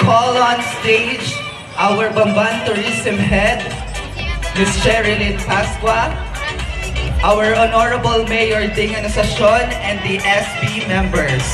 call on stage our Bamban Tourism Head, Ms. Sherilyn Pasqua, our Honorable Mayor Ding Anunciacion, and the SB members.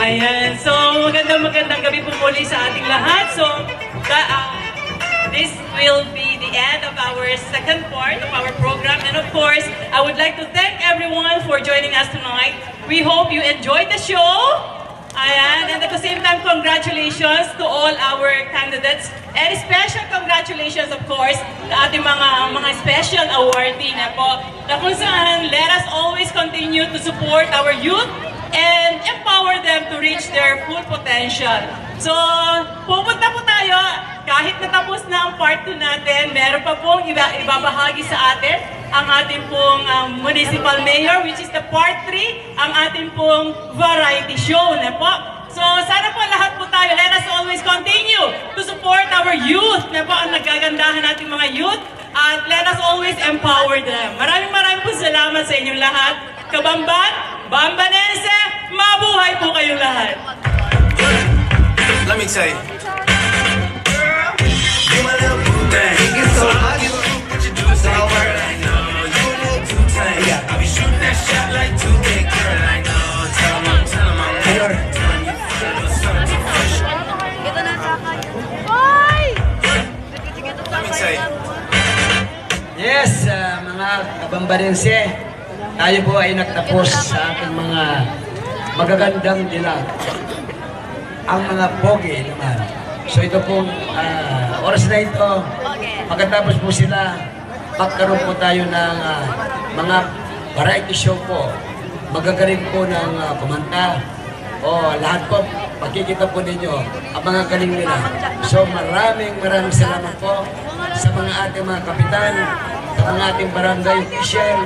Ayan, so magandang gabi po muli sa ating lahat. So, this will be the end of our second part of our program. And of course, I would like to thank everyone for joining us tonight. We hope you enjoyed the show. Ayan, and at the same time, congratulations to all our candidates. And special congratulations, of course, sa ating mga special awardee na po. Na kung saan, let us always continue to support our youth and empower them to reach their full potential. So, pupunta po tayo, kahit natapos na ang part 2 natin, meron pa pong ibabahagi sa atin ang ating pong municipal mayor, which is the part 3, ang ating pong variety show na po. So, sana po lahat po tayo, let us always continue to support our youth na po, ang nagagandahan nating mga youth, at let us always empower them. Maraming po salamat sa inyong lahat. Kabamban, Bambanense, mabuhay po kayong lahat. Let me tell you. Thank you so much. I'll be shooting that shot like 2K, girl, I know. Tell them I'm Mayor. Let me tell you. Yes, mga kabambanense, tayo po ay nagtapos sa ating mga magagandang dilag. Ang mga pogi naman. So ito pong oras na ito, pagkatapos po sila, magkaroon po tayo ng mga variety show po. Magagaling po ng kumanta. O lahat po, makikita po ninyo ang mga galing nila. So maraming salamat po sa mga ating mga kapitan, sa mga ating barangay official,